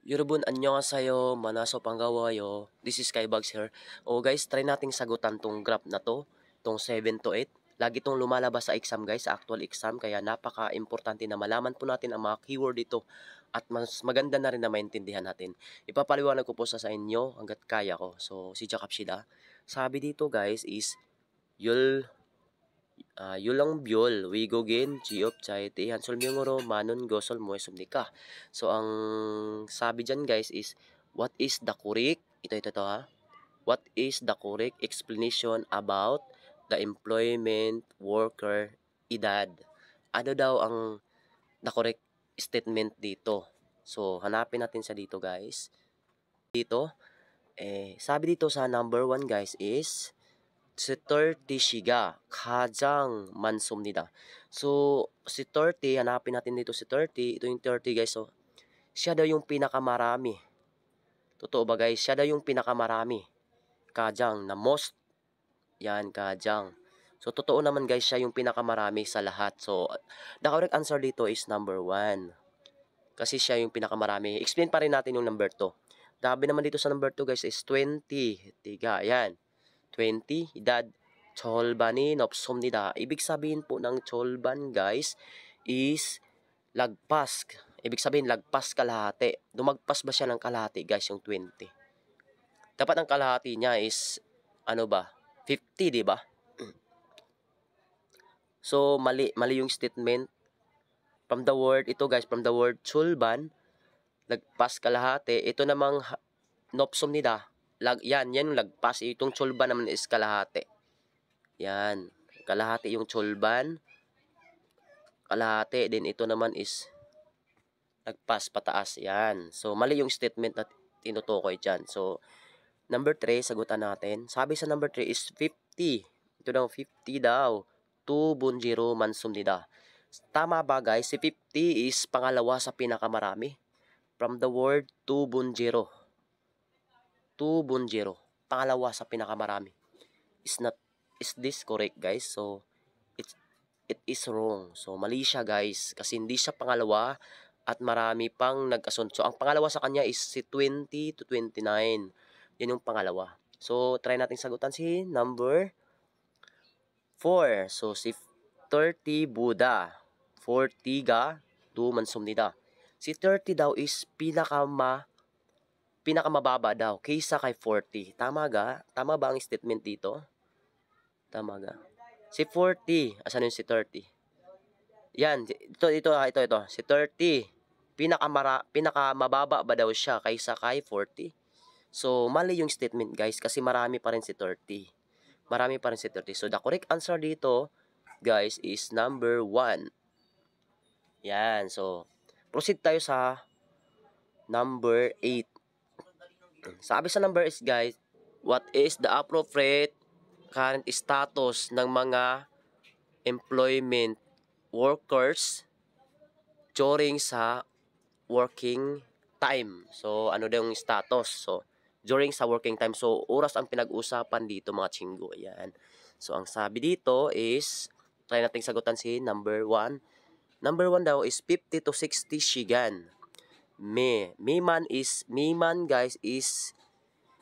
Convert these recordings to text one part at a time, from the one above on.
Yorobun, annyeonghaseyo, manaso panggawayo. This is Skybugs here. O guys, try nating sagutan tong graph na to, tong 7 to 8. Lagi tong lumalabas sa exam guys, sa actual exam. Kaya napaka-importante na malaman po natin ang mga keyword dito. At mas maganda na rin na maintindihan natin. Ipapaliwanag ko po sa inyo hanggat kaya ko. So, si Jacob Shida. Sabi dito guys is, Yulangbyol, Wigogin, Giop, Chay, Tihan, Solmyongoro, Manon, Gosol, Muesum, Nika. So, ang sabi dyan guys is, what is the correct, ito ha, what is the correct explanation about the employment worker edad? Ano daw ang the correct statement dito? So, hanapin natin sa dito guys. Dito, sabi dito sa number 1 guys is, si 30 siga 가장 많습니다. So, si 30, hanapin natin dito si 30. Ito yung 30 guys. So, siya daw yung pinakamarami. Totoo ba guys? Siya daw yung pinakamarami. 가장 na most. Yan, 가장. So, totoo naman guys, siya yung pinakamarami sa lahat. So, the correct answer dito is number 1. Kasi siya yung pinakamarami. Explain pa rin natin yung number 2. Sabi naman dito sa number 2 guys is 20. Tiga, yan. 20, edad, cholban이 없습니다. Ibig sabihin po ng cholban guys is lagpas. Ibig sabihin lagpas kalahati. Dumagpas ba siya ng kalahati guys yung 20? Dapat ang kalahati niya is ano ba? 50, di ba? So mali yung statement. From the word ito guys, from the word cholban, lagpas kalahati. Ito namang nopsumnida. Yan yung lagpas. Itong cholban naman is kalahati. Yan. Kalahati yung cholban. Kalahati. Then ito naman is lagpas pataas. Yan. So, mali yung statement na tinutukoy dyan. So, number 3, sagutan natin. Sabi sa number 3 is 50. Ito daw, 50 daw. 2.0 mansumnida. Tama ba guys? Si 50 is pangalawa sa pinakamarami. From the word 2.0. 2.0. Pangalawa sa pinakamarami. Is this correct guys? So, it is wrong. So, mali siya guys. Kasi hindi siya pangalawa at marami pang nag-asunod. So, ang pangalawa sa kanya is si 20 to 29. Yan yung pangalawa. So, try natin sagutan si number 4. So, si 30 Buddha. 40 ga 2 mansumnida. Si 30 daw is pinakamababa daw kaysa kay 40. Tama ga? Tama ba ang statement dito? Tama ga? Si 40, asan yung si 30? Yan, ito. Si 30, pinakamababa ba daw siya kaysa kay 40? So, mali yung statement guys kasi marami pa rin si 30. Marami pa rin si 30. So, the correct answer dito guys is number 1. Yan, so, proceed tayo sa number 8. Sabi sa number is guys, what is the appropriate current status ng mga employment workers during sa working time? So, ano daw yung status? So, during sa working time. So, oras ang pinag-usapan dito mga chinggo. Ayan. So, ang sabi dito is, try natin sagutan si number 1. Number 1 daw is 50 to 60 shigan. Miman guys is,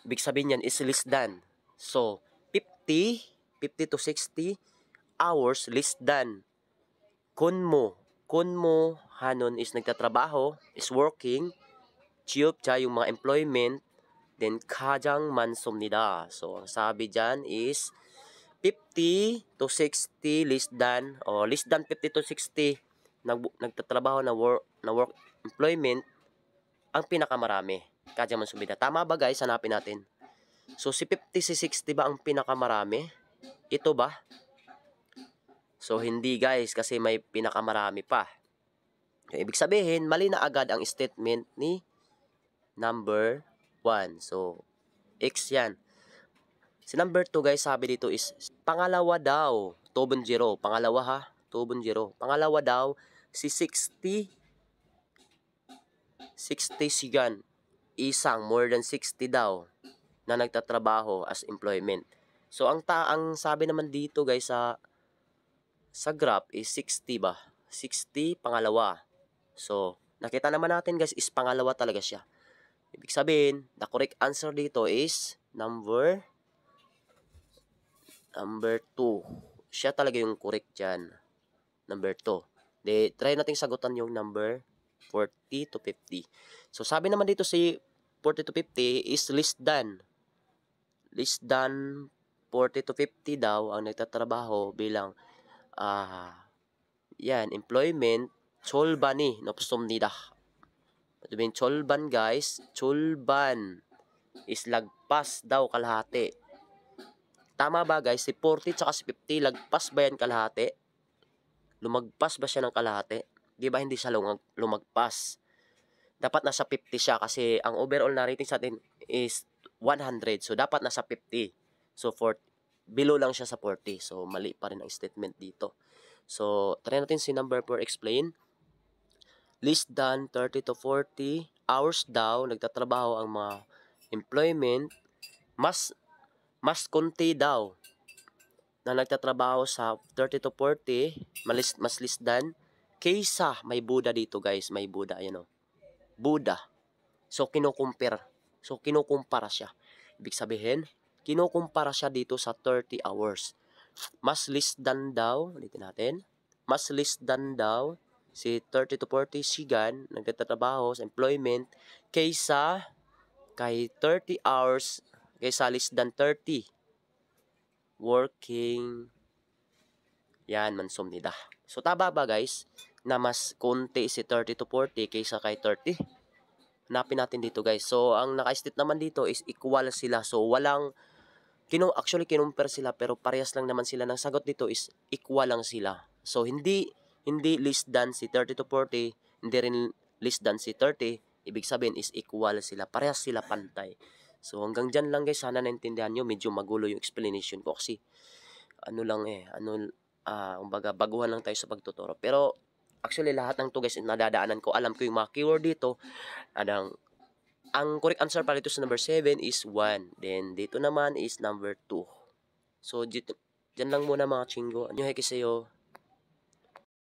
ibig sabihin yan is less than. So, 50 to 60 hours less than. Kunmo hanon is nagtatrabaho, is working. Chiupcha yung mga employment. Then, kajang mansumnida. So, ang sabi dyan is 50 to 60 less than, o less than 50 to 60 nagtatrabaho na work employment ang pinakamarami. Kajang mansumnida. Tama ba guys? Hanapin natin. So, si 50, si 60 ba ang pinakamarami? Ito ba? So, hindi guys, kasi may pinakamarami pa. So, ibig sabihin, mali na agad ang statement ni number 1. So, X yan. Si number 2 guys, sabi dito is, pangalawa daw, 2.0. Pangalawa ha, 2.0. Pangalawa daw, si 60 sigan. Isang, more than 60 daw na nagtatrabaho as employment. So, ang sabi naman dito guys sa graph is 60 ba? 60 pangalawa. So, nakita naman natin guys is pangalawa talaga siya. Ibig sabihin, the correct answer dito is number 2. Siya talaga yung correct dyan. Number 2. Try nating sagutan yung number 40 to 50. So, sabi naman dito si 40 to 50 is less than 40 to 50 daw ang nagtatrabaho bilang employment cholbani nopsomnida. Sabihin cholban guys, cholban is lagpas daw kalahati. Tama ba guys? Si 40 tsaka si 50 lagpas ba yan kalahati? Lumagpas ba siya ng kalahati? Di ba hindi siya lumagpas? Dapat nasa 50 siya kasi ang overall na rating sa atin is 100. So, dapat nasa 50. So, below lang siya sa 40. So, mali pa rin ang statement dito. So, try natin si number 4 explain. Less than 30 to 40 hours daw nagtatrabaho ang mga employment. Mas konti daw na nagtatrabaho sa 30 to 40, mas less than, kaysa, may Buddha dito guys, may Buddha, ayan o. Buddha. So, kinukumpara siya. Ibig sabihin, kinukumpara siya dito sa 30 hours. Mas less than daw, ulitin natin, mas less than daw, si 30 to 40 sigan, nagtatrabaho sa employment, kaysa, kay 30 hours, kaysa less than 30, working, yan, mansomnida. So, tama ba guys, na mas konti si 30 to 40 kaysa kay 30? Hanapin natin dito guys. So, ang naka-state naman dito is equal sila. So, actually kinumpare sila pero parehas lang naman sila. Ng sagot dito is equal lang sila. So, hindi less than si 30 to 40, hindi rin less than si 30. Ibig sabihin is equal sila. Parehas sila pantay. So, hanggang dyan lang guys. Sana naintindihan nyo. Medyo magulo yung explanation ko kasi kumbaga baguhan lang tayo sa pagtuturo. Pero, actually, lahat ng to guys, nadadaanan ko. Alam ko yung mga keyword dito. Ang correct answer pala dito sa number 7 is 1. Then, dito naman is number 2. So, dyan lang muna mga chinggo. Annyeonghaseyo.